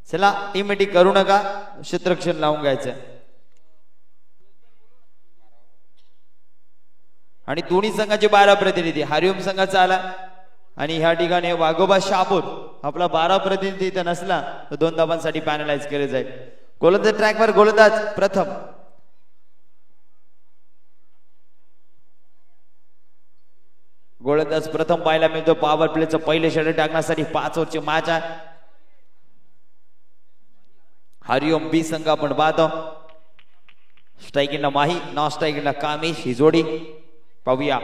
चला टीमेटी करू नका, क्षेत्ररक्षण लावून घ्यायचं. आणि दोन्ही संघाचे 12 प्रतिनिधी हरिओम संघाचा आला आणि ह्या ठिकाणी वाघोबा शहापूर आपला 12 प्रतिनिधी इथं नसला तर 2 धावांसाठी पॅनलाइज केले जाईल. गोलंदाज ट्रॅकवर गोलंदाज प्रथम. गोलंदाज प्रथम पाहायला मिळतो. पॉवर प्लेचं पहिले षटक टाकण्यासाठी 5 ओव्हरची मॅच आहे. हरिओम बी संघ आपण पाहतो. स्ट्रायकिंगला माही, नॉन स्ट्रायकिंगला कामेश ही जोडी पाहूया.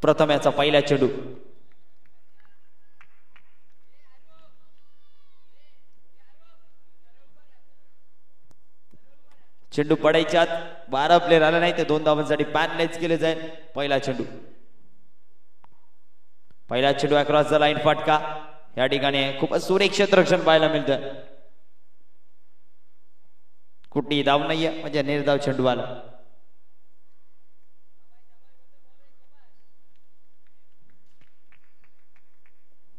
प्रथम याचा पहिला चेंडू. चेंडू पडायच्या आत 12 प्लेयर आला नाही तर 2 धावांसाठी पॅनलाइज केले जाईल. पहिला चेंडू. पहिला चेंडू अक्रॉस द लाईन फटका. या ठिकाणी खूपच सुरेख क्षेत्ररक्षण पाहायला मिळतं. कुठलीही धाव नाहीये म्हणजे निर्धाव चेंडू आला.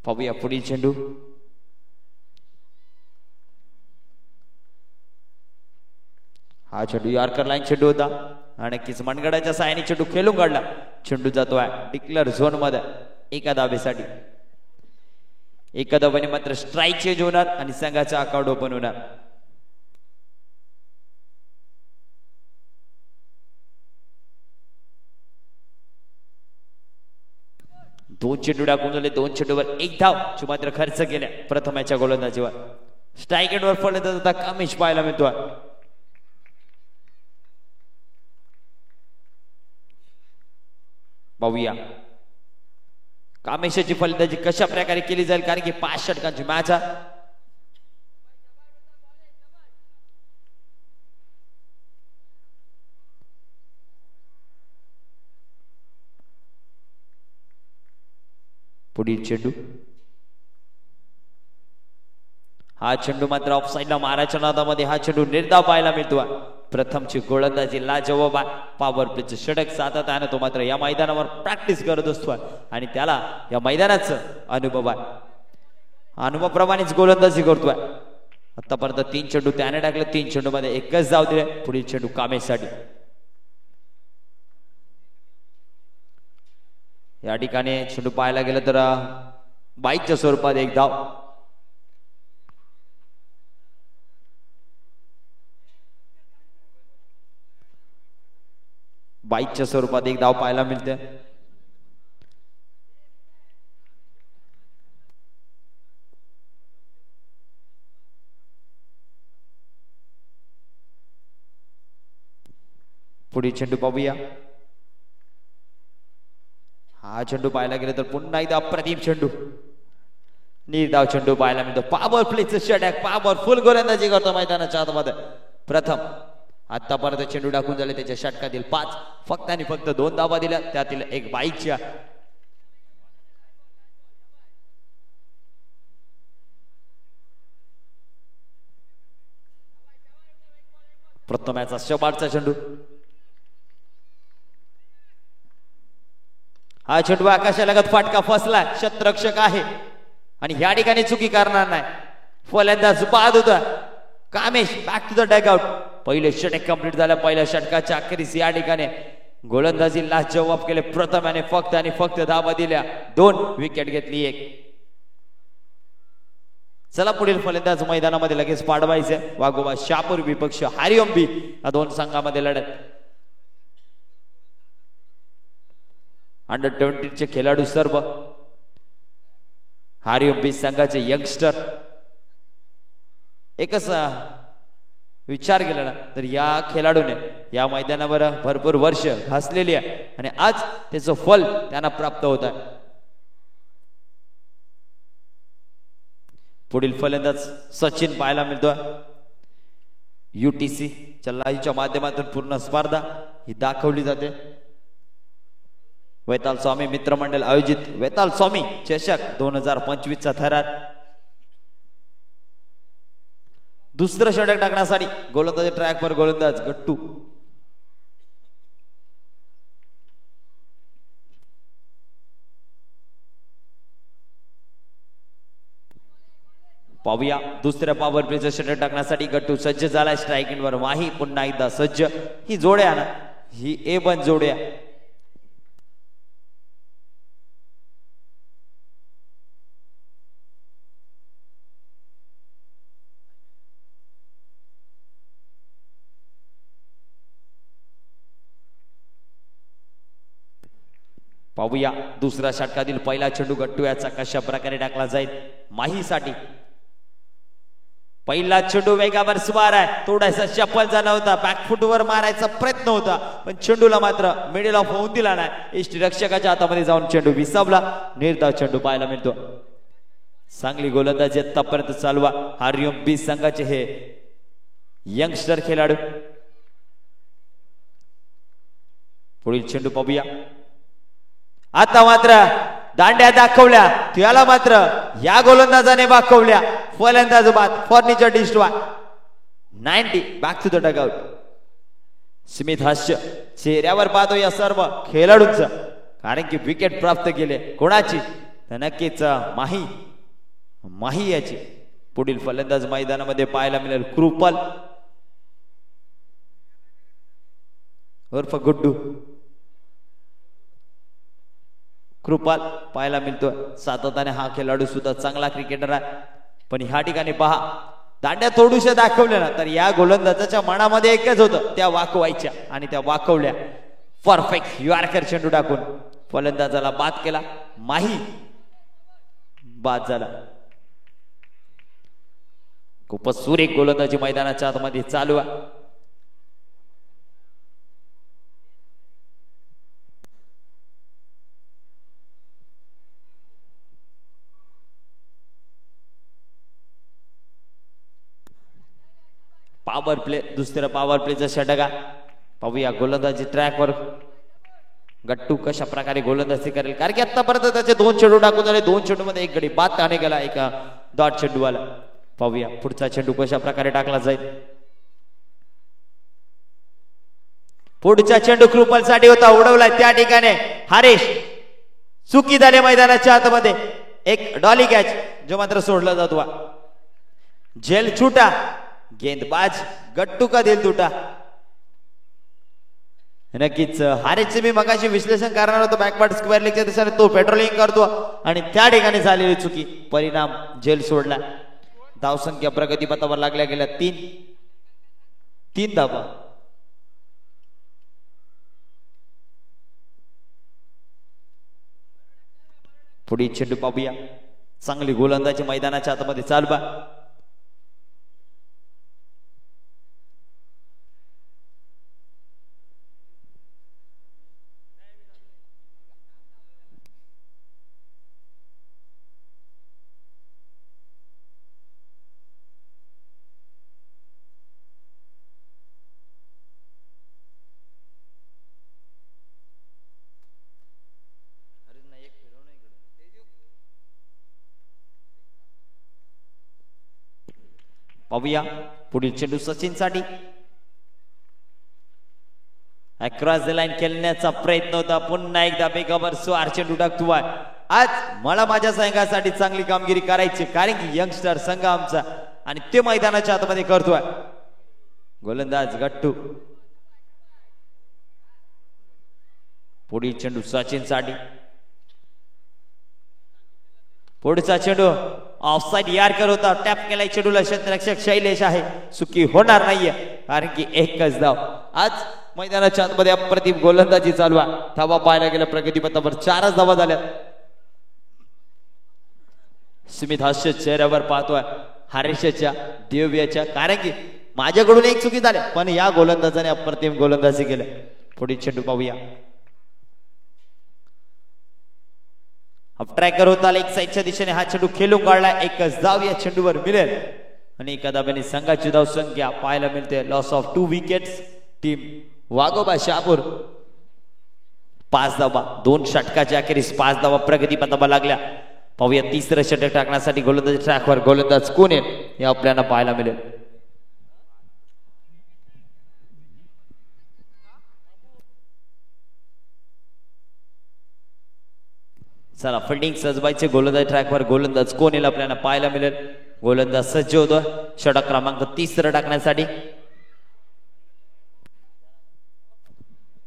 पाहूया पुढील चेंडू. हा चेंडू यॉर्कर लाईन चेंडू होता आणि नक्कीच मनगडाच्या साहाय्याने चेंडू खेळून काढला. चेंडू जातोय डिक्लेअर झोन मध्ये एका धावेसाठी. एका धावेने मात्र स्ट्राईक चेंज होणार आणि संघाचा अकाउंट ओपन होणार. दोन चेंडू टाकून झाले. 2 चेंडूवर 1 धाव ची मात्र खर्च केल्या प्रथमाच्या गोलंदाजीवर. स्ट्राईक एंडवर फलंदाज होता कामेश पाहायला मिळतो. पाहूया कामेशाची फलंदाजी कशा प्रकारे केली जाईल, कारण की 5 षटकांची मॅच आहे. पुढील चेंडू. हा चेंडू मात्र ऑफ साइडला माराच्या नादामध्ये हा चेंडू निर्धाव पाहायला मिळतो. प्रथमची गोलंदाजी लाजवाब आहे. पॉवर प्लेचं षटक सातत्याने तो मात्र या मैदानावर प्रॅक्टिस करत असतो आणि त्याला या मैदानाचा अनुभव आहे. अनुभवाप्रमाणेच गोलंदाजी करतोय. आतापर्यंत 3 चेंडू त्याने टाकले. 3 चेंडू मध्ये 1च धाव दिले. पुढील चेंडू कामेशसाठी. या ठिकाणी चेंडू पाहायला गेलं तर 22च्या स्वरूपात 1 धाव. बाईकच्या स्वरूपात 1 धाव पाहायला मिळते. पुढील चेंडू पाहूया. हा चेंडू पाहायला गेलं तर पुन्हा एकदा अप्रतिम चेंडू. निर्धाव चेंडू पाहायला मिळतो. पॉवर प्लेचं षटक. पॉवरफुल गोलंदाजी करतो मैदानाच्या आतमध्ये. प्रथम आतापर्यंत चेंडू टाकून झाले त्याच्या षटकातील 5. फक्त आणि फक्त 2 धावा दिल्या, त्यातील 1 बाईकच्या. प्रथम याचा शेवटचा चेंडू. हा चेंडू आकाशालगत फाटका फसला. क्षेत्ररक्षक आहे आणि ह्या ठिकाणी चुकी करणार नाही. फलंदाज बाद होता Kamesh. Back to the dugout. पहिले षटक कंप्लीट झालं. पहिल्या षटकाच्या अखेरीस या ठिकाणी गोलंदाजीला जवाब केले. प्रथम याने फक्त आणि फक्त धावा दिल्या. 2 विकेट घेतली. 1. चला पुढील फलंदाज मैदानामध्ये लगेच पाडवायचे. वाघोबा शहापूर विपक्ष हरिओम बी. या 2 संघामध्ये लढत. अंडर-20 चे खेळाडू सर्व. हरिओम बी संघाचे यंगस्टर. एकच विचार केला ना तर या खेळाडूने या मैदानावर भरपूर वर्ष घासलेली आहे आणि आज त्याचं फल त्यांना प्राप्त होत आहे. पुढील फलंदाज सचिन पाहायला मिळतोय. UTC च्या लाईव्हच्या माध्यमातून पूर्ण स्पर्धा ही दाखवली जाते. वेताल स्वामी मित्रमंडळ आयोजित वेताल स्वामी चषक 2025 चा थरार. दुसरं षटक टाकण्यासाठी गोलंदाजी ट्रॅकवर गोलंदाज गट्टू. पाहूया दुसऱ्या पॉवर प्लेचं षटक टाकण्यासाठी गट्टू सज्ज झालाय. स्ट्रायकिंग वर माही पुन्हा एकदा सज्ज. ही जोड्या ना, ही ए बन जोड्या. पाहूया दुसऱ्या षटकातील पहिला चेंडू गट्टू याचा कशा प्रकारे टाकला जाईल माहीसाठी. पहिला चेंडू वेगावर स्वार आहे. थोडासा चप्पल झाला होता, बॅकफुटवर मारायचा प्रयत्न होता, पण चेंडूला मात्र मिडल ऑफ होऊन दिला नाही. यष्टीरक्षकाच्या हातामध्ये जाऊन चेंडू विसावला. निर्धाव चेंडू पाहायला मिळतो. चांगली गोलंदाजी आतापर्यंत चालवा हरिओम बी संघाचे हे यंगस्टर खेळाडू. पुढील चेंडू पाहूया. आता मात्र दांड्या दाखवल्या, त्याला मात्र या गोलंदाजाने वाकवल्या. फलंदाज बाद furniture destroy 90 back to the dugout. Smith हास्य चेहऱ्यावर पाहतो या सर्व खेळाडूंचा, कारण की विकेट प्राप्त केले. कोणाची तर नक्कीच माही याची. पुढील फलंदाज मैदानामध्ये पाहायला मिळेल कृपाल उर्फ गुड्डू. कृपाल पाहायला मिळतोय. सातत्याने हा खेळाडू सुद्धा चांगला क्रिकेटर आहे, पण ह्या ठिकाणी पहा दांड्या थोडूशा दाखवल्या ना तर या गोलंदाजाच्या मनामध्ये एकच होतं, त्या वाकवायच्या आणि त्या वाकवल्या. परफेक्ट यॉर्कर चेंडू टाकून फलंदाजाला बाद केला. माही बाद झाला. खूपच सुरेख गोलंदाजी मैदानाच्या आतमध्ये चालू आहे. पॉवर प्ले दुसऱ्या पॉवर प्लेचा षटक. पाहूया गोलंदाजी ट्रॅकवर गट्टू कशा प्रकारे गोलंदाजी करेल, कारण की आतापर्यंत त्याचे 2 चेंडू टाकून झाले. 2 चेंडू मध्ये एक गडी बाद टाने गेला, एक डॉट चेंडू आला. पाहूया पुढचा चेंडू कशा प्रकारे टाकला जाईल. पुढचा चेंडू कृपाल साठी होता, उडवलाय त्या ठिकाणी हरेश. चुकी झाली मैदानाच्या आतमध्ये. एक डॉली कॅच जो मात्र सोडला जातो. झेल छुटा, गेंदबाज गट्टू का दिल तुटा. नक्कीच हारेचे मी मगाशी विश्लेषण करणार होतो. बॅकवर्ड स्क्वेअर लेगच्या दिशेने तो पेट्रोलिंग करतो आणि त्या ठिकाणी झालेली चुकी परिणाम झेल सोडला. धावसंख्या प्रगतीपथावर लागल्या गेल्या 3 धावा. पुढील चेंडू पाहूया. चांगली गोलंदाजी मैदानाच्या आतमध्ये चालवा. पाहूया पुढील चेंडू सचिन साठी. अक्रॉस द लाईन खेळण्याचा प्रयत्न होता. पुन्हा एकदा बेगावर स्वार चेंडू टाकतो. आज मला माझ्या संघासाठी चांगली कामगिरी करायची, कारण की यंगस्टर संघ आमचा आणि ते मैदानाच्या आतमध्ये करतोय. गोलंदाज गट्टू. पुढील चेंडू सचिन साठी. पुढचा चेंडू ऑफसाइड यार्कर होता, टॅप केलाय चेंडूला क्षेत्ररक्षक शैलेश आहे. चुकी होणार नाहीये, कारण की एकच धाव. आज मैदानाच्या आतमध्ये अप्रतिम गोलंदाजी चालू आहे. धावा पाहायला गेल्या प्रगतीपथावर 4च धावा झाल्या. स्मिथ हास्य चेहऱ्यावर पाहतोय हरेशच्या देव्याच्या, कारण की माझ्याकडून एक चुकी झाली, पण या गोलंदाजाने अप्रतिम गोलंदाजी केली. पुढील चेंडू पाहूया. ट्रॅकर होता एक साईडच्या दिशेने हा चेंडू खेळून काढला. एकच धाव या चेंडूवर मिळेल आणि एका धाब्याने संघाची धाव संख्या पाहायला मिळते. Loss of 2 wickets. Team Waghoba Shahapur 5 धावा. 2 षटकाच्या अखेरीस 5 धावा प्रगतीपथावर लागल्या. पाहूया तिसरं षटक टाकण्यासाठी गोलंदाज ट्रॅकवर गोलंदाज कोण आहे हे आपल्याला पाहायला मिळेल. चला फिल्डिंग सजवायचे गोलंदाज ट्रॅकवर गोलंदाज कोण येईल आपल्याला पाहायला मिळेल. गोलंदाज सज्ज होतो षटक क्रमांक 30 टाकण्यासाठी.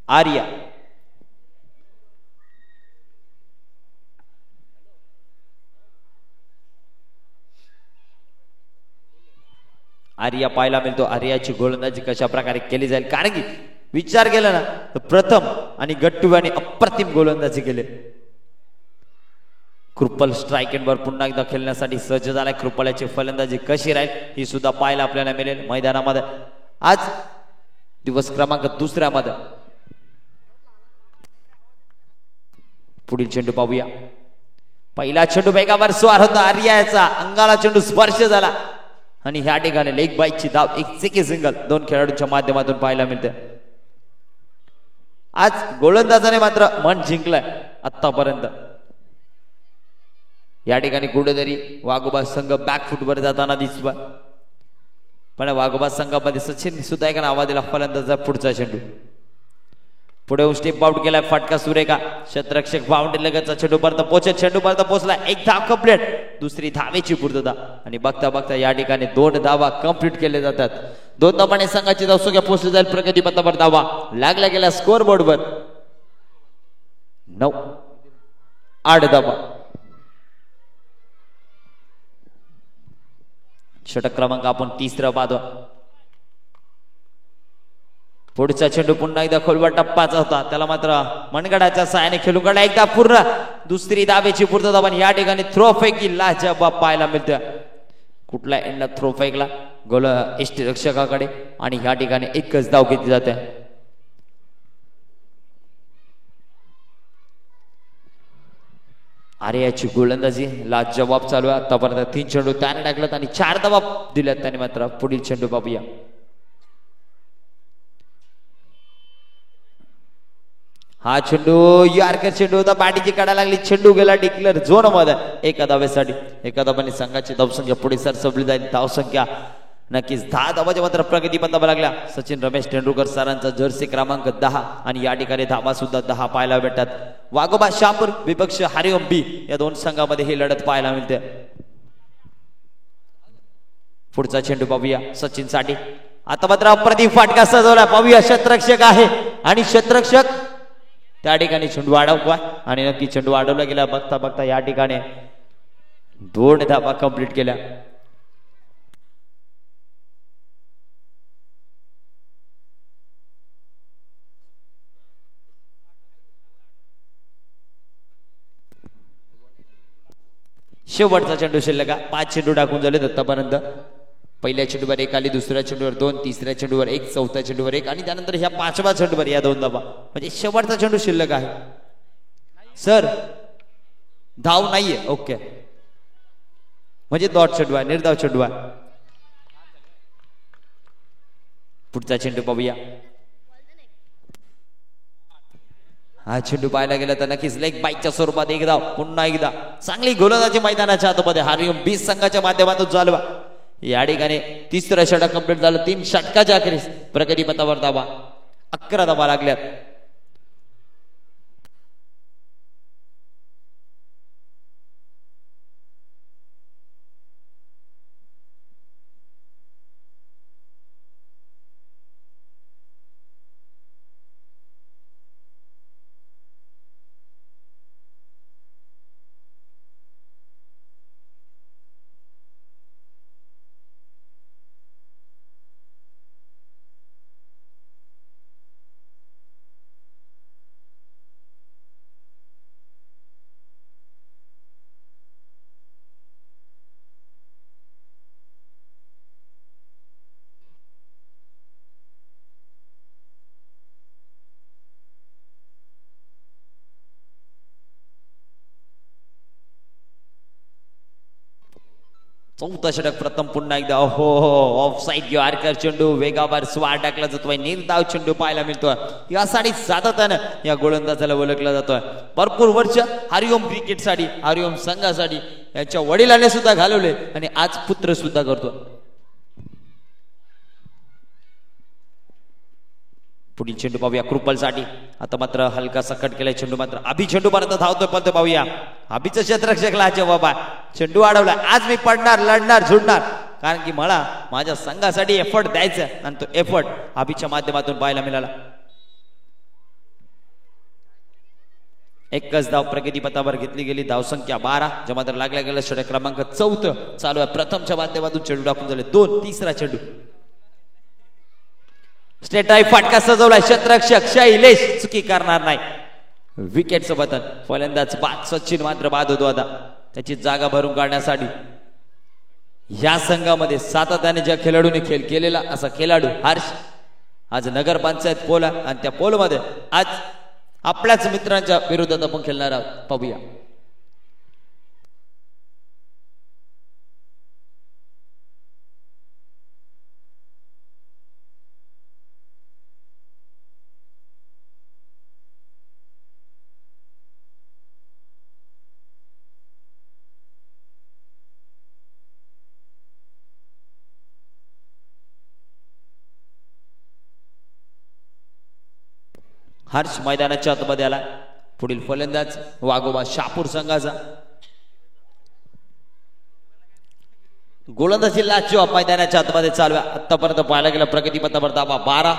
आर्या आर्या पाहायला मिळतो. आर्याची गोलंदाजी कशा प्रकारे केली जाईल, कारण की विचार केला ना तर प्रथम आणि गट्टूवाने अप्रतिम गोलंदाजी केली. कृपल स्ट्राईक एंडवर पुन्हा एकदा खेळण्यासाठी सज्ज झालाय. कृपलाची फलंदाजी कशी राहील ही सुद्धा पाहायला आपल्याला मिळेल मैदानामध्ये. आज दिवस क्रमांक 2 मध्ये पुढील चेंडू पाहूया. पहिला चेंडू वेगावर स्वार होता आर्याचा, अंगाला चेंडू स्पर्श झाला आणि ह्या ठिकाणी लेग बाईकची धाव, एक सेके सिंगल दोन खेळाडूंच्या माध्यमातून पाहायला मिळते. आज गोलंदाजाने मात्र मन जिंकलंय आतापर्यंत. या ठिकाणी कुठेतरी वाघोबा संघ बॅकफुटवर जाताना दिसतोय, पण वाघोबा संघामध्ये सचिन सुद्धा एका नावा दिला फलंदाजा. पुढचा चेंडू पुढे स्टेप आउट केलाय, फटका सुरेखा, क्षेत्ररक्षक बाउंड्री लगतचा चेंडू पर्यंत पोहोचत, चेंडू पर्यंत पोहोचला, एक धाव कंप्लीट, दुसरी धावेची पूर्तता आणि बघता बघता या ठिकाणी 2 धावा कंप्लीट केले जातात. 2 धावाने संघाची धावसंख्या पोहोचली जाईल प्रगती पथावर. धावा लागल्या गेल्या स्कोर बोर्डवर 9-8 धावा. षटक क्रमांक आपण 30 पाहतो. पुढचा चेंडू पुन्हा एकदा खोलवर टप्पाचा होता, त्याला मात्र मनगडाच्या सहाय्याने खेळून काढला, एकदा पूर्ण, दुसरी धावेची पूर्तता. पण या ठिकाणी थ्रो फेकी लाजवाब पाहायला मिळतं. कुठल्या एंडला थ्रो फेकला गोल एष्टी रक्षकाकडे आणि या ठिकाणी एकच धाव घेतली जाते. आर्याची गोलंदाजी लाजवाब चालू आहे. आतापर्यंत 3 चेंडू त्याने टाकलेत आणि 4 धावा दिल्यात त्याने मात्र. पुढील चेंडू पाहूया. हा चेंडू यार्कर चेंडू होता, बॅटीची काढा लागली, चेंडू गेला डिक्लेअर झोन मध्ये. एका धावेसाठी एका धावाने संघाची धावसंख्या पुढे सरसवली जाईल. धावसंख्या नक्कीच 10 धावाच्या मात्र प्रगती पथावर लागल्या. सचिन रमेश तेंडुलकर सरांचा जर्सी क्रमांक 10 आणि या ठिकाणी धावा सुद्धा 10 पाहायला भेटतात. वाघोबा शहापूर विपक्ष हरिओम बी या 2 संघामध्ये ही लढत पाहायला मिळते. पुढचा चेंडू पाहूया सचिन साठी. आता मात्र अप्रतिम फटका सजवला, पाहूया क्षेत्ररक्षक आहे आणि क्षेत्ररक्षक त्या ठिकाणी चेंडू अडवला आणि नक्की चेंडू अडवला गेला. बघता बघता या ठिकाणी 2 धावा कंप्लीट केल्या. शेवटचा चेंडू शिल्लक, 5 चेंडू टाकून झाले आतापर्यंत. पहिल्या चेंडूवर 1 आली, दुसऱ्या चेंडूवर 2, तिसऱ्या चेंडूवर 1, चौथ्या चेंडूवर 1 आणि त्यानंतर ह्या 5व्या चेंडूवर या 2 धावा. म्हणजे शेवटचा चेंडू शिल्लक आहे. सर धाव नाहीये, ओके, म्हणजे डॉट चेंडू आहे, निर्धाव चेंडू आहे. पुढचा चेंडू पाहूया. हा चेंडू पाहायला गेला तर नक्कीच लेग बाईकच्या स्वरूपात 1 धाव. पुन्हा एकदा चांगली गोलंदाजी मैदानाच्या आतमध्ये हरिओम 20 संघाच्या माध्यमातून चालवा. या ठिकाणी 3रं षटक कंप्लीट झालं. 3 षटकाच्या अखेरीस प्रगती पथावर धावा 11 धावा लागल्यात. चौथा षटक प्रथम पुन्हा एकदा हो ऑफ साइड यार्कर चेंडू वेगावर स्वार टाकला जातोय. निर्धाव चेंडू पाहायला मिळतोय. यासाठी सातत्यानं या गोलंदाजाला ओळखला जातोय. भरपूर वर्ष हरिओम क्रिकेट साठी, हरिओम संघासाठी यांच्या वडिलांनी सुद्धा घालवले आणि आज पुत्र सुद्धा करतोय. पुढील चेंडू पाहूया कृपल साठी. आता मात्र हलका सकट केलाय चेंडू, मात्र अभि चेंडू पर्यंत धावतोय. पण पाहूया अभिचं क्षेत्ररक्षक लाजवाब आहे. चेंडू अडवला. आज मी पडणार, लढणार, झुडणार, कारण की मला माझ्या संघासाठी एफर्ट द्यायचा आणि तो एफर्ट अभिच्या माध्यमातून पाहायला मिळाला. एकच धाव प्रगतीपथावर घेतली गेली. धावसंख्या 12. ज्या मात्र लागल्या गेल्या षटक क्रमांक 4 चालू आहे. प्रथमच्या माध्यमातून चेंडू टाकून झाले 2. तिसरा चेंडू स्टेट ड्राइव्ह फाटका सजवलाय. क्षेत्ररक्षक शैलेश चुकी करणार नाही. विकेटचं बटन. फलंदाज बाद. सचिन मात्र बाद होतो आता त्याची जागा भरून काढण्यासाठी. या संघामध्ये सातत्याने ज्या खेळाडूने खेळ केलेला असा खेळाडू हर्ष आज नगरपंचायत पोल आणि त्या पोलमध्ये आज आपल्याच मित्रांच्या विरोधात आपण खेळणार आहोत. पाहूया. हर्ष मैदानाच्या आतमध्ये आला. पुढील फलंदाज वाघोबा शहापूर संघाचा. गोलंदाजी लाचो मैदानाच्या आतमध्ये चालू आहे. आतापर्यंत पाहायला गेला प्रगतीपथावर धावा 12.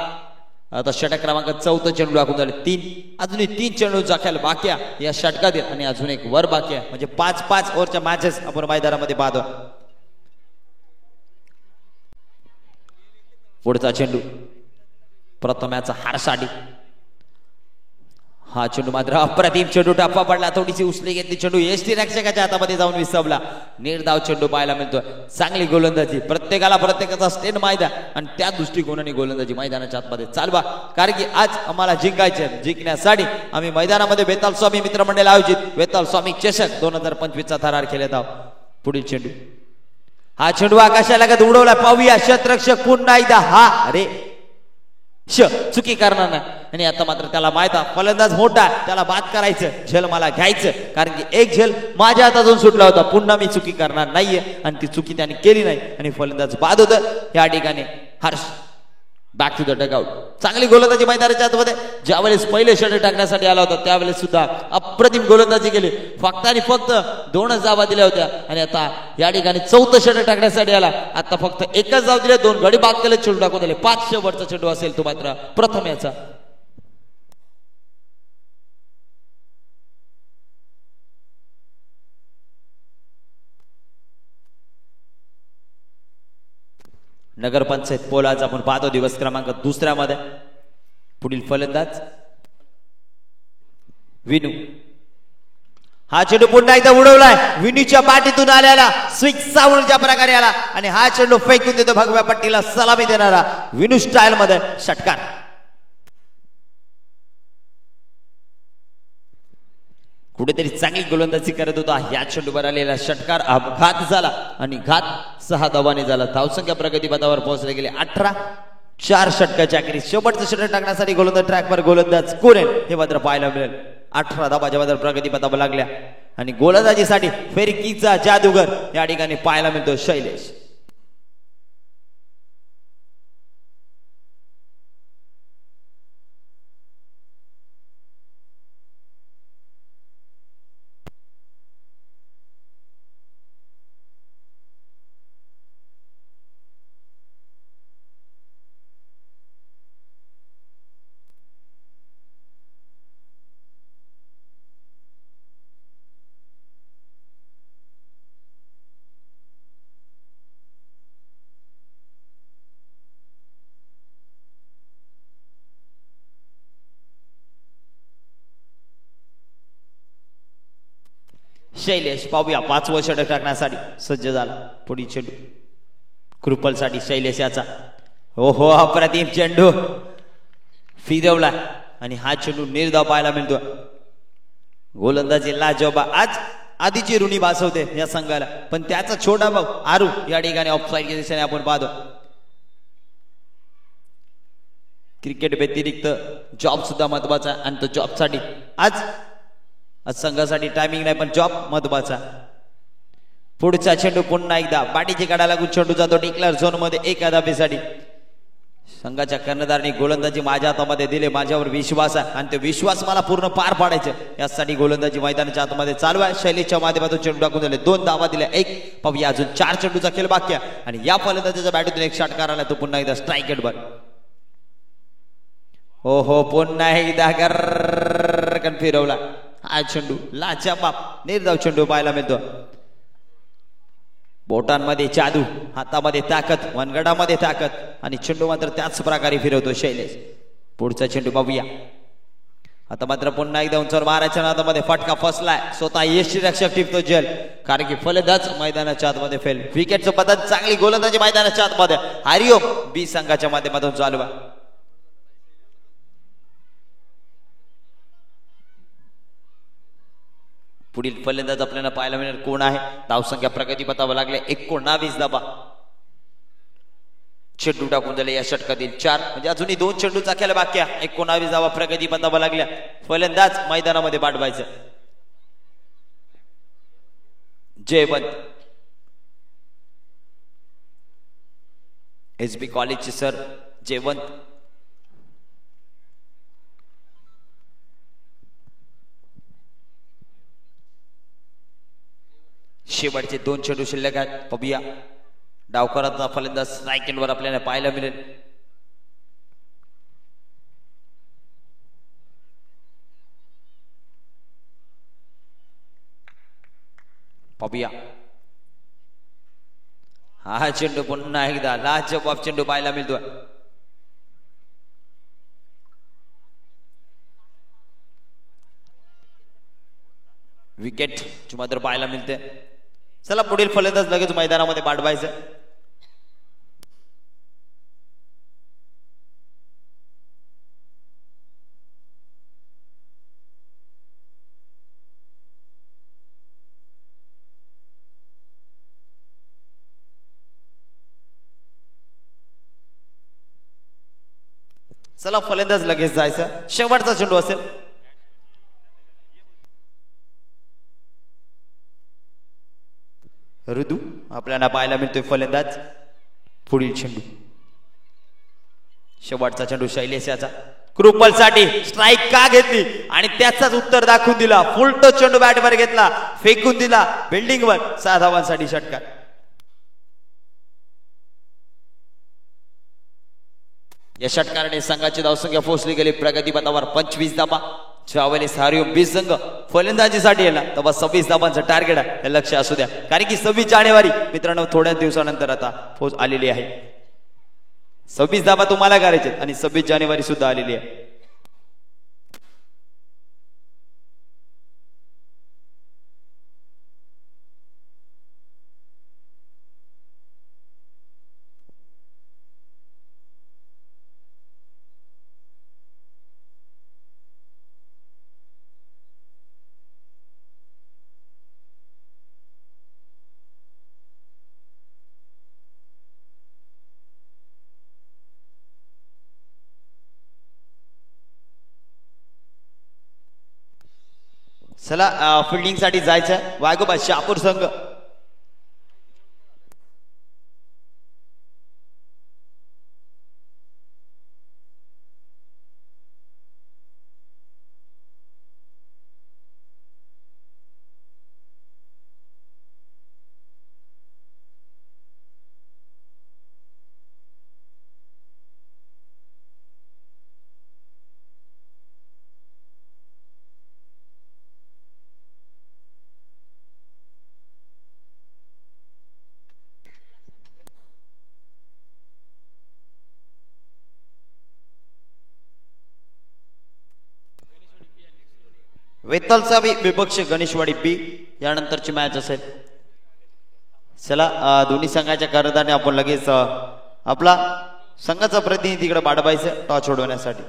आता षटक क्रमांक 4 चेंडू टाकून झाले 3. अजूनही 3 चेंडू जाखेल बाकी या षटकातील आणि अजून एक वर बाकी आहे. म्हणजे 5-5 ओव्हरच्या मॅचेस आपण मैदानामध्ये पाहतो. पुढचा चेंडू प्रथम्याचा हारसाठी. हा चेंडू मात्र अप्रतिम चेंडू. टप्पा पडला. थोडीशी उचली घेतली. चेंडू एसटी रक्षकाच्या हातामध्ये जाऊन विसरला. निर्धाव चेंडू पाहायला मिळतोय. चांगली गोलंदाजी. प्रत्येकाचा स्टेन मैदान आणि त्या दृष्टिकोनाने गोलंदाजी मैदानाच्या आतमध्ये चालवा, कारण की आज आम्हाला जिंकायचे. जिंकण्यासाठी आम्ही मैदानामध्ये बेताल स्वामी मित्रमंडळ आयोजित बेताल स्वामी चषक 2025 थरार खेळत आहोत. पुढील चेंडू. हा चेंडू आकाशाला लगत उडवला. पाहूया. क्षेत्ररक्षक पुन्हा एकदा. हा अरे चुकी करणार नाही. आणि आता मात्र त्याला माहित आहे फलंदाज मोठा, त्याला बाद करायचं. झेल मला घ्यायचं, कारण की एक झेल माझ्या हातातून सुटला होता. पुन्हा मी चुकी करणार नाहीये आणि ती चुकी त्याने केली नाही आणि फलंदाज बाद होत. या ठिकाणी हर्ष बॅक टू द डगआउट. चांगली गोलंदाजी मैदानाच्या आतमध्ये. ज्यावेळेस पहिले षटक टाकण्यासाठी आला होता त्यावेळेस सुद्धा अप्रतिम गोलंदाजी केली. फक्त 2 धावा दिल्या होत्या आणि आता या ठिकाणी 4थं षटक टाकण्यासाठी आला. आता फक्त 1च धाव दिले. 2 गडी बाद केले. चेंडू टाकून दिले. 5 शेवटचा चेंडू असेल तो मात्र प्रथम याचा. नगरपंचायत पोलाज आपण पाहतो दिवस क्रमांक 2 मध्ये. पुढील फलंदाज विनू. हा चेंडू पुन्हा एकदा उडवलाय. विनूच्या पाठीतून आलेला स्विच साऊंडच्या प्रकारे आला आणि हा चेंडू फेकून देतो भगव्या पट्टीला सलामी देणारा विनू स्टाईल मध्ये षटकार. कुठेतरी चांगली गोलंदाजी करत होता. या चेंडूवर आलेला षटकार अपघात झाला आणि घात 6 धावांनी झाला. धावसंख्या प्रगतीपथावर पोहोचले गेले 18. 4 षटकाच्या अखेरीस शेवटचं षटक टाकण्यासाठी गोलंदाज ट्रॅकवर गोलंदाज कोरेन हे मात्र पाहायला मिळेल. 18 धावाच्या मात्र प्रगतीपथावर लागल्या आणि गोलंदाजीसाठी फेरकीचा जादूगर या ठिकाणी पाहायला मिळतो शैलेश. शैलेश पाहूया 5वं षटक टाकण्यासाठी सज्ज झाला. पुढील चेंडू कृपलसाठी शैलेश याचा. ओहो अप्रतिम चेंडू फिरवला आणि हा चेंडू निर्धाव पाहायला मिळतो. गोलंदाजी लाजोबा. आज आधीची ऋणी भासवते या संघाला, पण त्याचा छोटा भाऊ आरू या ठिकाणी ऑफसाईडच्या दिशेने आपण पाहतो. क्रिकेट व्यतिरिक्त जॉब सुद्धा महत्वाचा आहे आणि तो जॉबसाठी आज संघासाठी टायमिंग नाही पण जॉब महत्वाचा. पुढचा चेंडू पुन्हा एकदा पाठीची काढा लागून चेंडू जातो डिक्लेअर झोन मध्ये 1 धावेसाठी. संघाच्या कर्णधारांनी गोलंदाजी माझ्या हातामध्ये दिले, माझ्यावर विश्वास आहे आणि ते विश्वास मला पूर्ण पार पाडायचे, यासाठी गोलंदाजी मैदानाच्या हातामध्ये चालू आहे. शैलेशच्या माध्यमातून चेंडू टाकून दिले, 2 धावा दिल्या, 1 पाहूया अजून 4 चेंडूचा खेळ बाकी आहे आणि या फलंदाजाच्या बॅटून एक षटकार आला, तो पुन्हा एकदा स्ट्राईक एट बर. हो हो, पुन्हा एकदा गरकन फिरवला हा चेंडू, लाजवाब निर्धाव चेंडू पाहायला मिळतो. बोटांमध्ये जादू, हातामध्ये ताकद, मनगडामध्ये ताकद आणि चेंडू मात्र त्याच प्रकारे फिरवतो शैलेश. पुढचा चेंडू पाहूया. आता मात्र पुन्हा एकदा उंचावर मारायच्या नादामध्ये फटका फसलाय, स्वतः यष्टी रक्षक टिपतो जेल, कारण की फलंदाज मैदानाच्या आतमध्ये फेल. विकेटचं पतन, चांगली गोलंदाजी मैदानाच्या आतमध्ये. हरिओम बी संघाच्या माध्यमातून चालू आहे. पुढील फलंदाज आपल्याला पाहायला मिळेल कोण आहे. धावसंख्या प्रगती पथावर लागले 19 धावा. चेंडू टाकून दिले या षटकातील 4, म्हणजे अजूनही 2 चेंडूचा खेळ बाकी आहे. 19 धावा प्रगती पथावर लागल्या. फलंदाज मैदानामध्ये पाठवायचं जयवंत. SB कॉलेजचे सर जयवंत. शेवटचे 2 चेंडू शिल्लक आहेत. पाहूया डावकरांचा फलंदाज स्ट्राईकवर आपल्याला पाहायला मिळेल. पाहूया हा चेंडू पुन्हा एकदा लाजवाब चेंडू पाहायला मिळतो. विकेट मात्र पाहायला मिळते. चला पुढील फलंदाज लगेच मैदानामध्ये पाठवायचं. चला फलंदाज लगेच जायचं. शेवटचा चेंडू असेल. ऋतू आपल्याला पाहायला मिळतोय फलंदाज. पुढील चेंडू, शेवटचा चेंडू शैलेश याचा. कृपल साठी स्ट्राईक का घेतली आणि त्याचाच उत्तर दाखवून दिला. फुलटो चेंडू बॅटवर घेतला, फेकून दिला बिल्डिंगवर. 6 धावांसाठी षटकार. या षटकाराने संघाची धावसंख्या पोहोचली गेली प्रगती पथावर 25 धावा. ज्यावेळी हरिओम बी संघ फलंदाजीसाठी येणार तेव्हा 26 धावांचं टार्गेट आहे, हे लक्ष असू द्या, कारण की 26 जानेवारी मित्रांनो थोड्या दिवसानंतर आता पोच आलेली आहे. 26 धावा तुम्हाला करायचे आणि 26 जानेवारी सुद्धा आलेली आहे. चला फिल्डिंग साठी जायचं. वाघोबा शहापूर संघ. वेतलचा विपक्ष गणेशवाडी बी यानंतरची मॅच असेल. चला दोन्ही संघाच्या कर्णधाराने आपण लगेच आपला संघाचा प्रतिनिधी इकडे पाठवायचं टॉस सोडवण्यासाठी.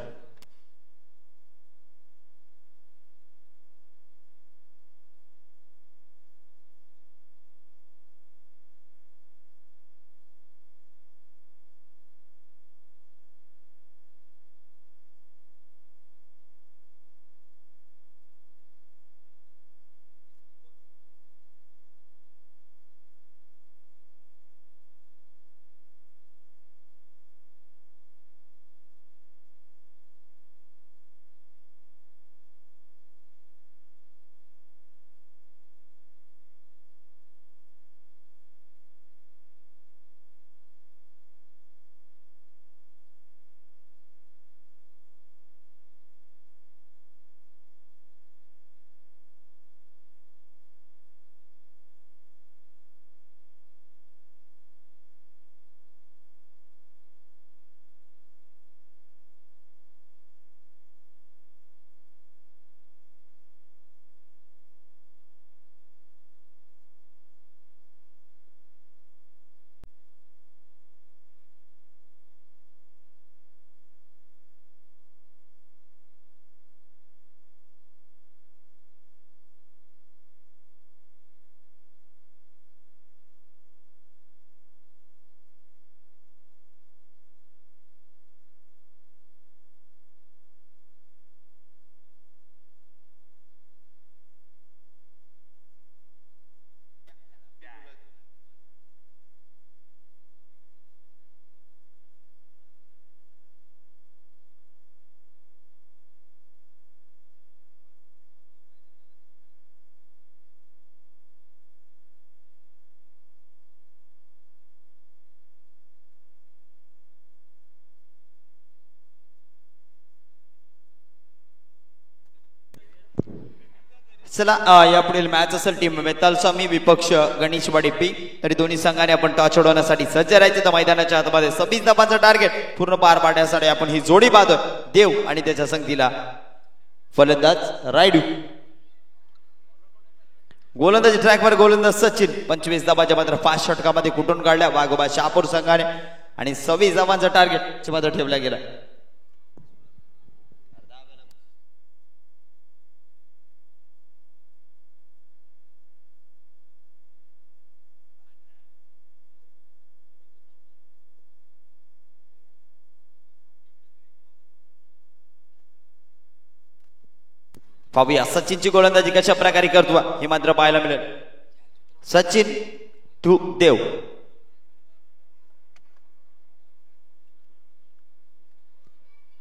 चला यापुढील मॅच असेल टीम मेतालस्वामी विपक्ष गणेशवाडी पी. तरी दोन्ही संघाने आपण टॉस उडवण्यासाठी सज्ज राहायचे. तर मैदानाच्या आतमध्ये 26 धावांचं टार्गेट पूर्ण पार पाडण्यासाठी आपण ही जोडी पाहतोय. देव आणि त्याच्या संगतीला फलंदाज रायडू. गोलंदाजी ट्रॅकवर गोलंदाज सचिन 25 धावांच्या मात्र 5 षटकामध्ये कुठून काढल्या वाघोबा शहापूर संघाने आणि 26 धावांचं टार्गेट मात्र ठेवला गेला. पाहूया सचिनची गोलंदाजी कशा प्रकारे करतो हे मात्र पाहायला मिळेल. सचिन टू देव.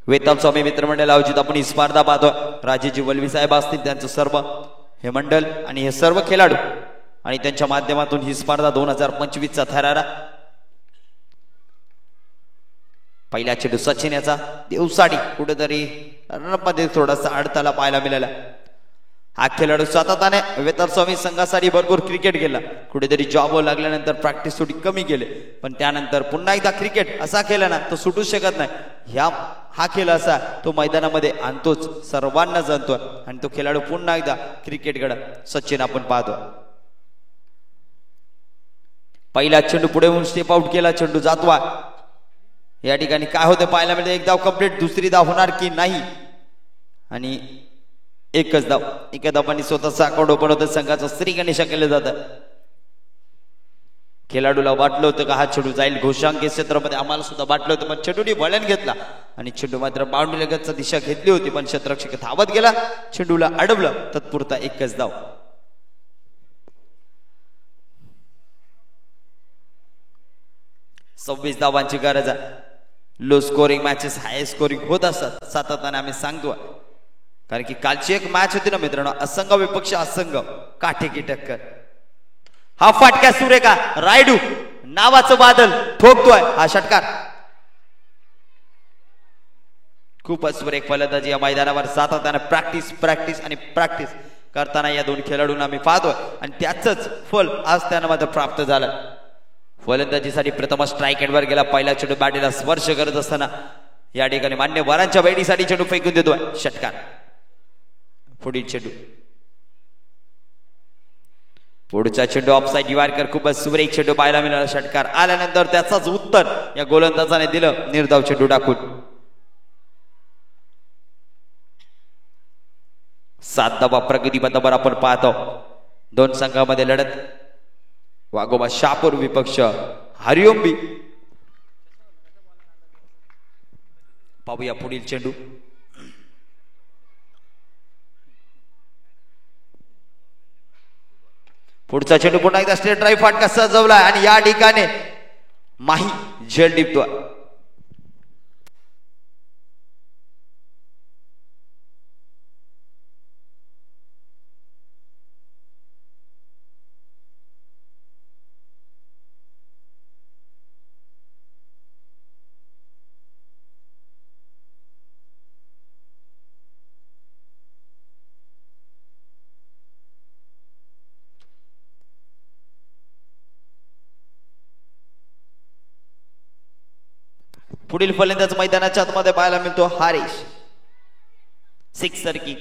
वेताल स्वामी मित्रमंडळ आयोजित आपण ही स्पर्धा पाहतोय. राजेजी वल्वी साहेब असतील त्यांचं सर्व हे मंडळ आणि हे सर्व खेळाडू आणि त्यांच्या माध्यमातून ही स्पर्धा 2025 चा थरारा. पहिल्या चेंडू सचिन याचा देवसाडी कुठेतरी मध्ये थोडासा अडथळा पाहायला मिळाला. हा खेळाडू सातत्याने वेताल स्वामी संघासाठी भरपूर क्रिकेट खेळला. कुठेतरी जॉब लागल्यानंतर प्रॅक्टिस थोडी कमी केली पण त्यानंतर पुन्हा एकदा क्रिकेट असा खेळला ना तो सुटू शकत नाही. हा खेळ असा तो मैदानामध्ये आणतोच सर्वांना जाणतोय आणि तो खेळाडू पुन्हा एकदा क्रिकेटकडे सचिन आपण पाहतो. पहिला चेंडू पुढे होऊन स्टेप आउट केला. चेंडू जातवा. या ठिकाणी काय होतं पाहायला मिळते. एक धाव कंप्लीट. दुसरी धाव होणार की नाही आणि एकच धाव. एका धावांनी स्वतःचा अकाउंट ओपन होतं. संघाचं श्री गणेशा केलं जातं. खेळाडूला वाटलं होतं का हा चेंडू जाईल घोषांक क्षेत्रामध्ये. आम्हाला सुद्धा वाटलं होतं पण चेंडूने वळण घेतला आणि चेंडू मात्र बाउंड्री लगतचा दिशा घेतली होती पण क्षेत्ररक्षक धावत गेला. चेंडूला अडवलं. तत्पुरता एकच धाव. सव्वीस धावांची गरज आहे. लो स्कोरिंग मॅचेस हाय स्कोरिंग होत असतात सातत्याने आम्ही सांगतो. कारण की कालची एक मॅच होती ना मित्रांनो असंघ विपक्ष असंघ काठेकी टक्कर. हा फाटका सुरेखा रायडू नावाचं बादल ठोकतोय. हा षटकार खूपच सुरेख फलंदाजी या मैदानावर सातत्याने प्रॅक्टिस प्रॅक्टिस आणि प्रॅक्टिस करताना या दोन खेळाडूंना आम्ही पाहतोय आणि त्याचंच फल आज त्यांना मात्र प्राप्त झालं. फलंदाजीसाठी प्रथम स्ट्राईक एंडवर गेला. पहिला चेंडू बॅटीला स्पर्श करत असताना या ठिकाणी मान्यवरांच्या बैठीसाठी चेंडू फेकून देतोय. षटकार. पुढील चेंडू. पुढचा चेंडू ऑफसाईड निवारकर खूपच सुरेख चेंडू पाहायला मिळाला. षटकार आल्यानंतर त्याचाच उत्तर या गोलंदाजाने दिलं निर्धाव चेंडू टाकून. 7 धावा प्रगतीपथावर आपण पाहतो. दोन संघामध्ये लढत. वाघोबा शहापूर विपक्ष हरिओंबी. पाहूया पुढील चेंडू. पुढचा चेंडू पुन्हा एकदा स्ट्रेट ड्राईव्ह फाटका सजवला आणि या ठिकाणी माही झेल टिपतो. पुढील फलंदाज मैदानाच्या आतमध्ये पाहायला मिळतो हारिश. सिक्सर की.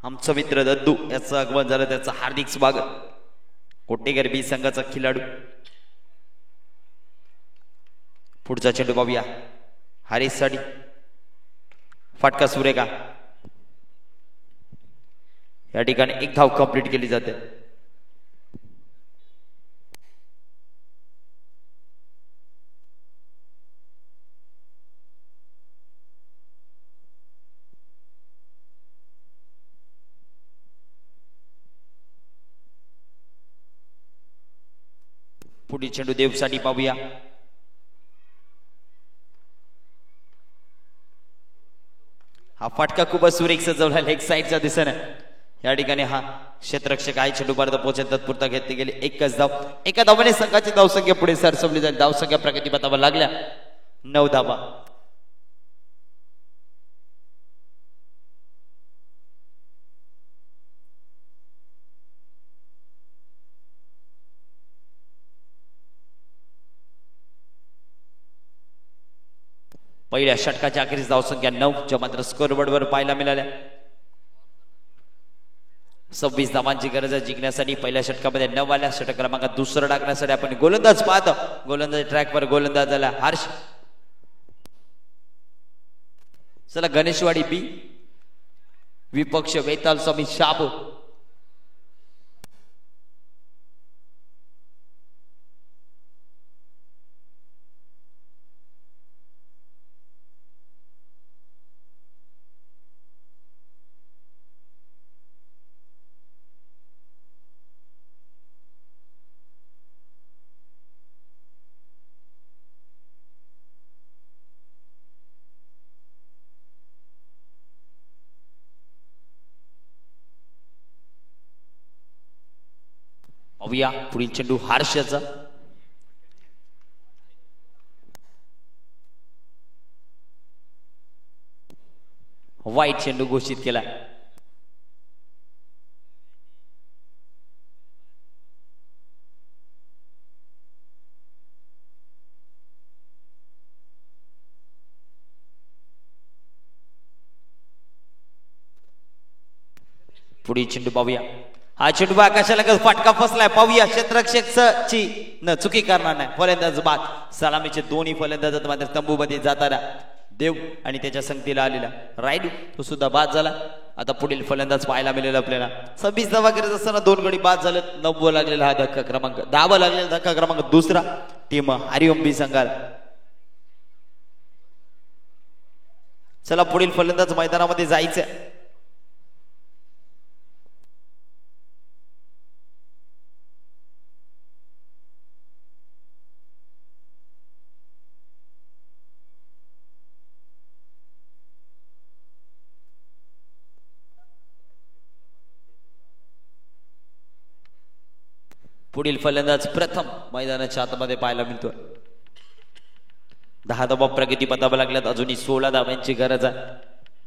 आमचा मित्र दद्दू याचं आगमन झालं. त्याचं हार्दिक स्वागत. कोटेगर बी संघाचा खेळाडू. पुढचा चेंडू पाहूया. हारिस साठी फाटका सुरेखा. या ठिकाणी एक धाव कंप्लीट केली जाते. पुढील चेंडू देवसाठी पाहूया. हा फटका खूपच सुरेख सजवला लेग साईडच्या दिशेने. या ठिकाणी हा क्षेत्ररक्षक आहे चेंडू पर्यंत पोहोचत तत्पुरता घेतली गेली एकच धाव. एका धावाने संघाची धावसंख्या पुढे सरसवली जाईल. धावसंख्या प्रगतीपथावर लागल्या 9 धावा. पहिल्या षटकाच्या अखेरीस धावसंख्या 9 ज्या मात्र स्कोरबोर्डवर पाहायला मिळाल्या. 26 धावांची गरज आहे जिंकण्यासाठी. पहिल्या षटकामध्ये 9 आल्या. षटक क्रमांक दुसरा टाकण्यासाठी आपण गोलंदाज पाहतो. गोलंदाज ट्रॅकवर गोलंदाज झाला हर्ष. चला गणेशवाडी बी विपक्ष वेताल स्वामी शाबू. पाहूया पुढील चेंडू हर्षचा. वाईट चेंडू घोषित केला. पुढील चेंडू पाहूया. हा चेंडू आकाशाला फटका फसलाय. पाहूया क्षेत्ररक्षकची न चुकी करणार नाही. फलंदाज बाद. सलामीचे दोन्ही फलंदाज मात्र तंबूमध्ये जाताना देव आणि त्याच्या संगतीला आलेला रायडू तो सुद्धा बाद झाला. आता पुढील फलंदाज पाहायला मिळेल आपल्याला. 26 धावा करत असताना 2 गडी बाद झाले. 9 लागलेला हा धक्का क्रमांक 10 लागलेला धक्का क्रमांक दुसरा टीम हरिओम बी संघाला. चला पुढील फलंदाज मैदानामध्ये जायचं. पुढील फलंदाज प्रथम मैदानाच्या आतमध्ये पाहायला मिळतोय. 10 धावा प्रगती पथावर लागल्यात. अजूनही 16 धावांची गरज आहे.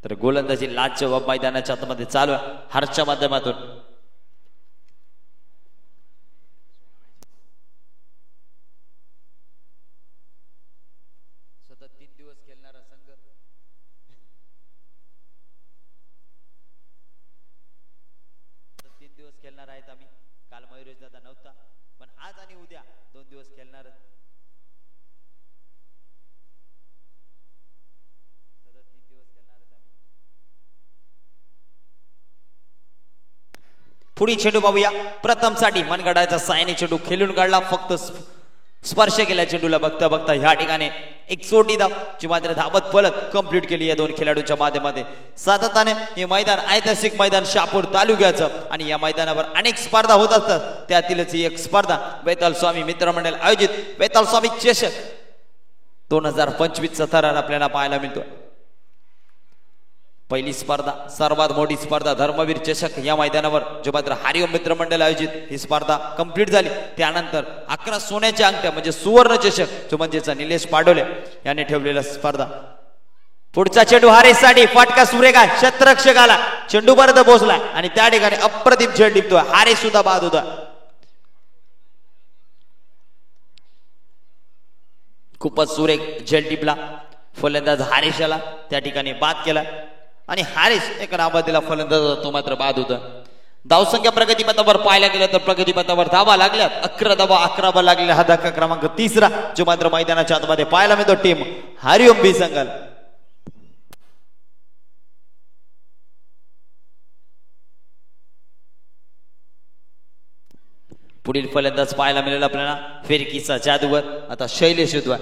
तर गोलंदाजी लाच जवाब मैदानाच्या आतमध्ये चालू आहे हर्षच्या माध्यमातून. सतत 3 दिवस खेळणारा संघ. सतत 3 दिवस खेळणार आहेत आम्ही. काल मयुरेश दादा नव्हता पण आज आणि उद्या 2 दिवस खेळणार. सतत 3 दिवस खेळणार आम्ही. पुढील चेंडू पाहूया. प्रथम साठी मनगडाचा सायनी चेंडू खेळून काढला. फक्त स्पर्श केला चेंडूला. बघता बघता ह्या ठिकाणी एक सोटी धाव जी मात्र धावत फलक कंप्लीट केली या 2 खेळाडूंच्या माध्यमाने. सातत्याने हे मैदान ऐतिहासिक मैदान शहापूर तालुक्याचं आणि या मैदानावर अनेक स्पर्धा होत असतात. त्यातीलच ही एक स्पर्धा वेताल स्वामी मित्रमंडळ आयोजित वेताल स्वामी चषक 2025 थरार आपल्याला पाहायला मिळतो. पहिली स्पर्धा सर्वात मोठी स्पर्धा धर्मवीर चषक या मैदानावर जो मात्र हरिओम मित्रमंडळ आयोजित ही स्पर्धा कंप्लीट झाली. त्यानंतर 11 सोन्याच्या अंगठ्या म्हणजे सुवर्ण चषक जो म्हणजेचा निलेश पाडोले याने ठेवलेला स्पर्धा. पुढचा चेंडू हारेसाठी फटका सुरेखा क्षेत्ररक्षकाला चेंडू पर्यंत पोहोचला आणि त्या ठिकाणी अप्रतिम झेल टिपतोय. हारे सुद्धा बाद होता. खूपच सुरेख झेल टिपला. फलंदाज हारेशाला त्या ठिकाणी बाद केला आणि हारिस एक नाबादीला फलंदाज तो मात्र बाद होता. धावसंख्या प्रगतीपथावर पाहायला गेलं तर प्रगतीपथावर धावा लागल्यात. 11 धावा 11 लागलेला हा धक्का क्रमांक तिसरा जो मात्र मैदानाच्या आतमध्ये पाहायला मिळतो टीम हरिओम बी संघाला. पुढील फलंदाज पाहायला मिळेल आपल्याला फिरकीचा जादूगर आता शैलेश उद्वा.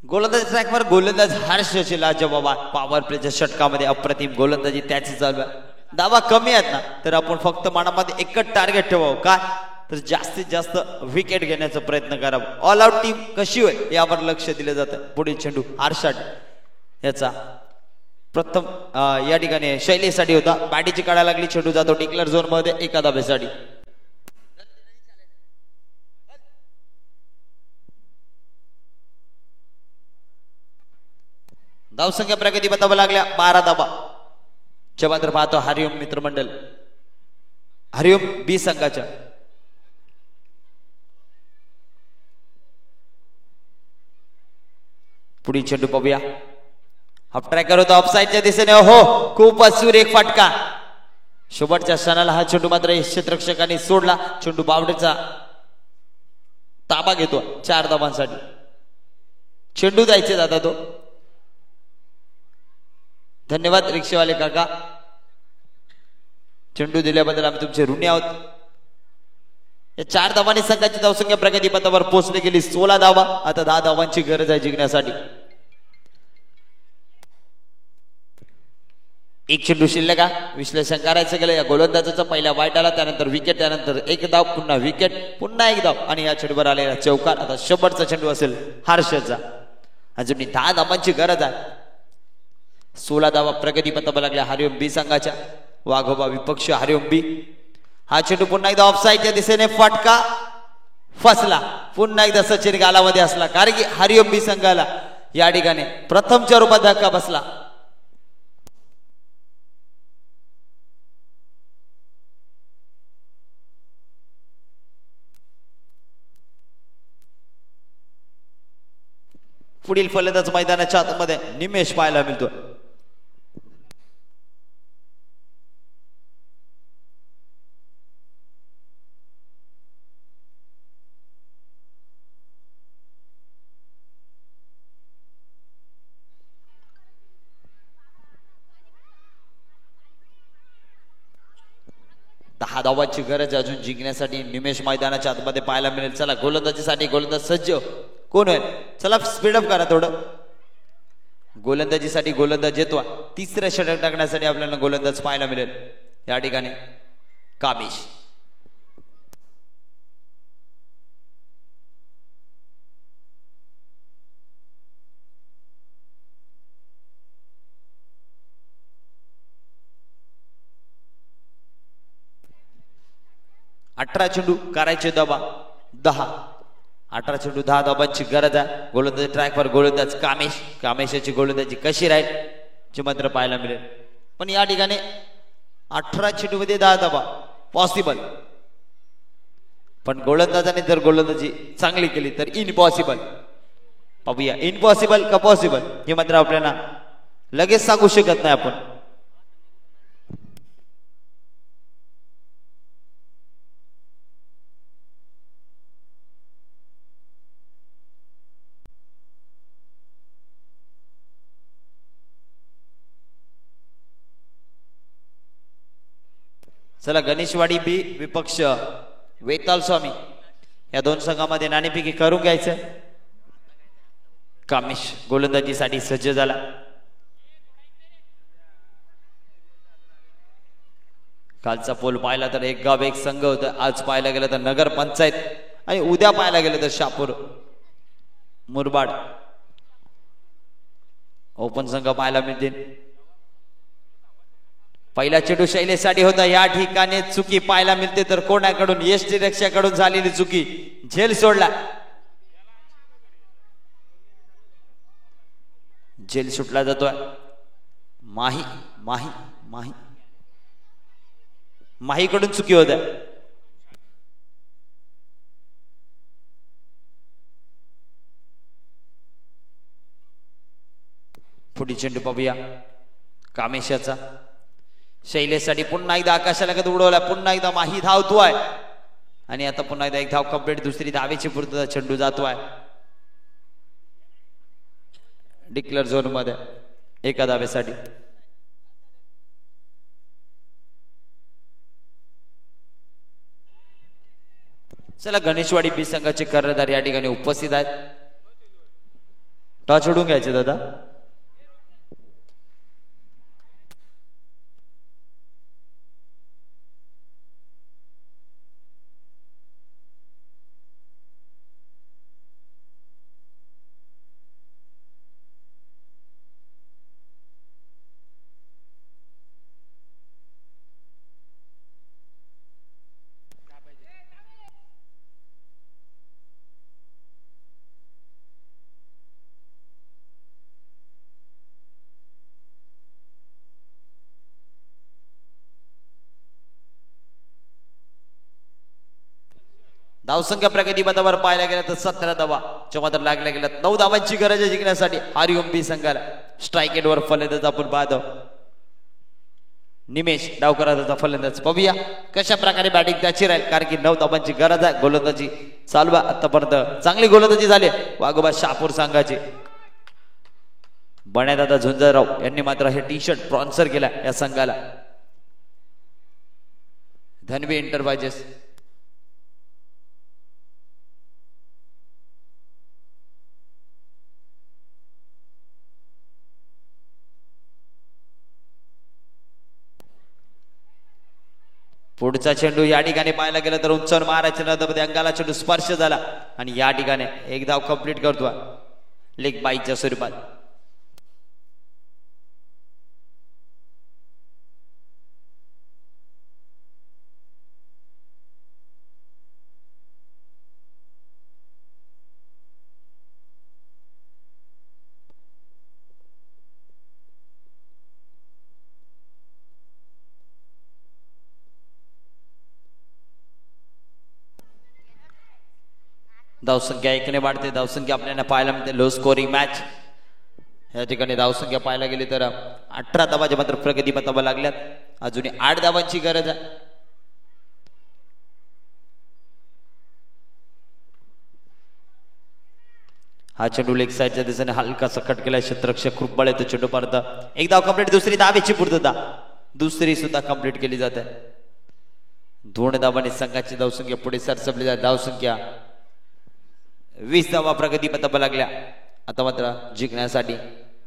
गोलंदाज ट्रॅकवर गोलंदाज हर्ष लाजवाब पॉवर प्लेच्या षटकामध्ये अप्रतिम गोलंदाजी त्याची चालू आहे. धावा कमी आहेत ना तर आपण फक्त मनामध्ये एकच टार्गेट ठेवावं काय तर जास्तीत जास्त विकेट घेण्याचा प्रयत्न करावा. ऑल आउट टीम कशी होईल यावर लक्ष दिलं जातं. पुढील चेंडू आरशाट याचा प्रथम या ठिकाणी शैलीसाठी होता. बॅटीची काढायला लागली. चेंडू जातो डिक्लेअर झोन मध्ये एका धाब्यासाठी. धावसंख्या प्रगती बतावा लागल्या 12 धाबा. मात्र पाहतो हरिओम मित्रमंडळ हरिओम बी संघाच्या पुढील चेंडू पाहूया. हाफ ट्रॅकर होता ऑफसाईडच्या दिशेने. हो खूपच सुरेख फटका. शेवटच्या क्षणाला हा चेंडू मात्र क्षेत्ररक्षकांनी सोडला. चेंडू बावडेचा ताबा घेतो 4 धाबांसाठी. चेंडू जायचे दादा तो. धन्यवाद रिक्षेवाले काका. चेंडू दिल्याबद्दल आम्ही तुमचे ऋणी आहोत. या 4 धावांनी संघाची धावसंख्या प्रगती पथावर पोहोचली गेली 16 धावा. आता 10 धावांची गरज आहे जिंकण्यासाठी. एक चेंडू शिल्लक का विश्लेषण करायचं गेलं या गोलंदाजाचा पहिल्या वाईट आला त्यानंतर विकेट त्यानंतर एक धाव पुन्हा विकेट पुन्हा एक धाव आणि या चेंडूवर आलेला चौकार. आता शेवटचा चेंडू असेल हर्षचा. अजून 10 धावांची गरज आहे. 16 धावा प्रगती पथावर लागल्या हरिओम बी संघाच्या. वाघोबा विपक्ष हरिओम बी. हा चेंडू पुन्हा एकदा ऑफसाईडच्या दिशेने फटका फसला. पुन्हा एकदा सचिन गालामध्ये असला कारण की हरिओम बी संघाला या ठिकाणी प्रथमच्या रूपात धक्का बसला. पुढील फलंदाज मैदानाच्या आतमध्ये निमेश पाहायला मिळतो. दहा धावांची गरज अजून जिंकण्यासाठी निमेश मैदानाच्या आतमध्ये पाहायला मिळेल. चला गोलंदाजीसाठी गोलंदाज सज्ज कोण आहे. चला स्पीडअप करा थोडं. गोलंदाजीसाठी गोलंदाज येतो. तिसऱ्या षटक टाकण्यासाठी आपल्याला गोलंदाज पाहायला मिळेल या ठिकाणी कामिश. अठरा चेंडू करायचे धावा 10. 18 चेंडू 10 धाबांची गरज आहे. गोलंदाज ट्रॅकवर गोलंदाज कामेश. कामेशाची गोलंदाजी कशी राहील चे मात्र पाहायला मिळेल. पण या ठिकाणी 18 चेंडू मध्ये 10 धाबा पॉसिबल. पण गोलंदाजाने जर गोलंदाजी चांगली केली तर इम्पॉसिबल. पाहूया इम्पॉसिबल का पॉसिबल हे मात्र आपल्याला लगेच सांगू शकत नाही आपण. चला गणेशवाडी बी विपक्ष वेताल स्वामी या दोन संघामध्ये नाणेफेकी करून घ्यायचं. कामेश गोलंदाजीसाठी सज्ज झाला. कालचा पोल पाहिला तर एक गाव एक संघ होता. आज पाहायला गेलं तर नगर पंचायत आणि उद्या पाहायला गेलं तर शापूर मुरबाड ओपन संघ पाहायला मिळतील. पहिला चेंडू शैलेसाठी होता. या ठिकाणी चुकी पाहायला मिळते तर कोणाकडून एसटी रक्षाकडून झालेली चुकी. झेल सोडला. झेल सुटला जातोय. माही माही माही माहीकडून चुकी होत आहे. पुढील चेंडू पाहूया कामेशाचा. शैलेशसाठी पुन्हा एकदा आकाशाला कधी उडवला. पुन्हा एकदा माही धावतोय आणि आता पुन्हा एकदा एक धाव कंप्लीट. दुसरी धावेची पूर्तता. चेंडू जातोय डिक्लेअर झोन मध्ये एका धावेसाठी. चला गणेशवाडी बी संघाचे कर्णधार या ठिकाणी उपस्थित आहेत. टॉस उडून घ्यायचे दादा. धावसंख्या प्रगती पथावर पाहायला गेलं तर 17 धावा मात्र लागल्या गेल्या. 9 धावांची गरज आहे जिंकण्यासाठी हरिओम बी संघाला. स्ट्राईक एंडवर फलंदाज आपण पाहतो निमेश डावकराचा फलंदाज. पाहूया कशा प्रकारे बॅटिंग त्याची राहील, कारण की 9 धावांची गरज आहे. गोलंदाजी चालू आहे आतापर्यंत, चांगली गोलंदाजी झाली वाघोबा शहापूर संघाची. बण्यादादा झुंजारराव यांनी मात्र हे टी शर्ट स्पॉन्सर केला या संघाला. धनवी एंटरप्राइजेस. पुढचा चेंडू या ठिकाणी पाहायला गेलं तर उंचावून मारायच्या नादामध्ये अंगाला चेंडू स्पर्श झाला आणि या ठिकाणी एक धाव कंप्लीट करतो लेग बाईच्या स्वरूपात. धावसंख्या 1 ने वाढते. धावसंख्या आपल्याला पाहायला मिळते. लो स्कोरिंग मॅच या ठिकाणी धावसंख्या पाहायला गेली तर 18 धावाच्या मात्र प्रगती पथावर लागल्यात. अजूनही 8 धावांची गरज आहे. हा चेंडू लेग साईडच्या दिशेने हलकासा कट केला. क्षेत्ररक्षक खूप बळ येतो चेंडू परत. एक धाव कंप्लीट. दुसरी धावेची पूर्तता दुसरी सुद्धा कंप्लीट केली जाते. 2 धावांनी संघाची धावसंख्या पुढे सरसपली जाते. धावसंख्या 20 धावा प्रगती पथावर लागल्या. आता मात्र जिंकण्यासाठी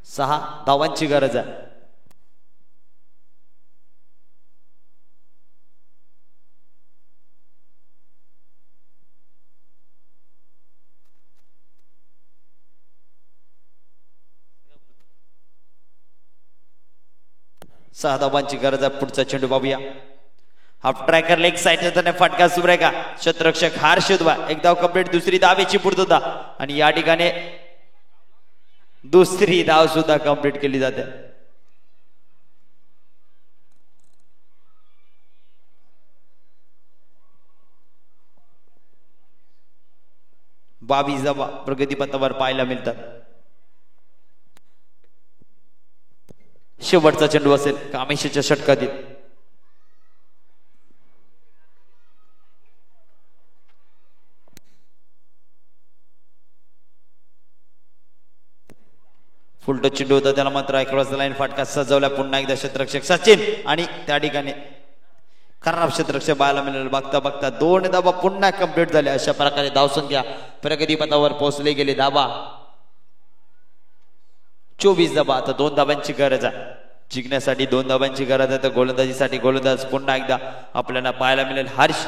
6 धावांची गरज आहे. सहा धावांची गरज आहे. पुढचा चेंडू पाहूया. हाफ ट्रॅकर लेग साईडच्या फटका सुरू का. क्षेत्ररक्षक हार शोधवा. एक धाव कंप्लीट. दुसरी धावेची पूर्तता आणि या ठिकाणी दुसरी धाव सुद्धा कंप्लीट केली जाते. बावीस धावा प्रगती पथावर पाहायला मिळतात. शेवटचा चेंडू असेल कामेशच्या षटकातील. फुलटो चेंडू होता त्याला मात्र अक्रॉस द लाईन फटका सजवला. पुन्हा एकदा क्षेत्ररक्षक सचिन आणि त्या ठिकाणी खराब क्षेत्ररक्षक बायला मिळालं. बघता बघता 2 धावा पुन्हा कंप्लीट झाल्या. अशा प्रकारे धावसंख्या प्रगती पथावर पोहोचले गेले. धावा 24 धावा. आता 2 धावांची गरज आहे. जिंकण्यासाठी 2 धावांची गरज आहे. तर गोलंदाजीसाठी गोलंदाज पुन्हा एकदा आपल्याला पाहायला मिळेल हर्ष.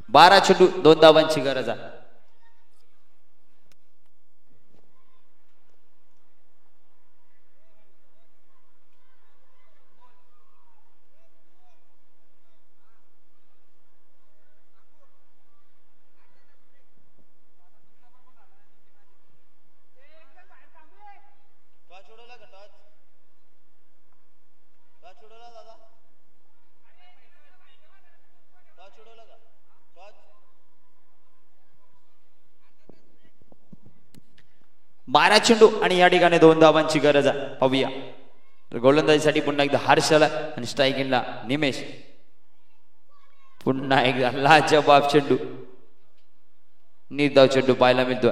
बारा चेंडू 2 धावांची गरज आहे. बारा चेंडू आणि या ठिकाणी 2 धावांची गरज आहे. पाहूया तर गोलंदाजीसाठी पुन्हा एकदा हर्ष आला आणि स्ट्राईक इनला निमेश. पुन्हा एकदा लाजवाब चेंडू निर्धाव चेंडू पाहायला मिळतो.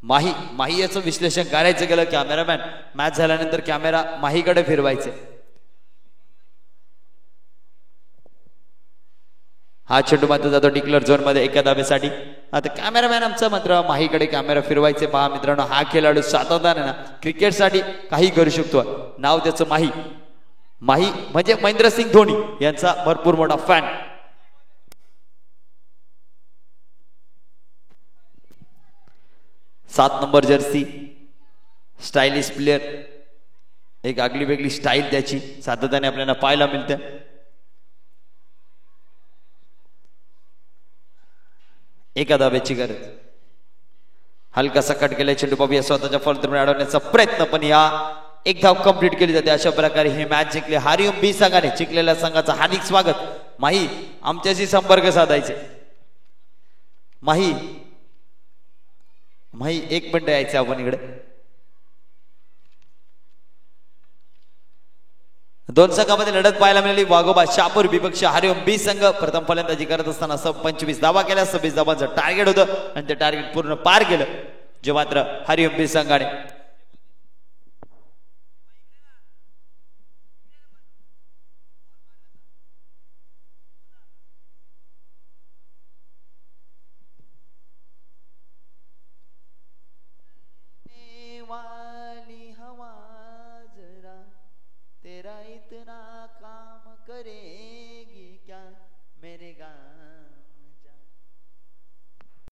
माही याचं विश्लेषण करायचं गेलं कॅमेरामॅन मॅच झाल्यानंतर कॅमेरा माहीकडे फिरवायचे. हा चेंडू मात्र जातो डिक्लेअर झोन मध्ये एका धावेसाठी. आता कॅमेरामॅन आमचा मात्र माहीकडे कॅमेरा फिरवायचे. पहा मित्रांनो हा खेळाडू सातत्याने ना क्रिकेटसाठी काही करू शकतो. नाव त्याचं माही म्हणजे महेंद्रसिंग धोनी यांचा भरपूर मोठा फॅन. सात नंबर जर्सी स्टायलिश प्लेयर. एक आगली वेगळी स्टाईल त्याची सातत्याने आपल्याला पाहायला मिळते. एका धावेची गरज. हलकासा कट केला चेंडू पाहूया स्वतःच्या फलंदाजीमध्ये अडवण्याचा प्रयत्न पण या एक धाव कंप्लीट केली जाते. अशा प्रकारे ही मॅच जिंकली हरिओम बी संघाने. जिंकलेल्या संघाचं हार्दिक स्वागत. माही आमच्याशी संपर्क साधायचे. माही एक मिनिट यायचं आपण इकडे. दोन संघामध्ये लढत पाहायला मिळाली. वाघोबा शापूर विपक्ष हरिओम बी संघ. प्रथम फलंदाजी करत असताना 25 धावा केल्या. 26 धावांचं टार्गेट होतं आणि ते टार्गेट पूर्ण पार केलं जे मात्र हरिओम बी संघाने. तेरा इतना काम करेगी क्या मेरे गाने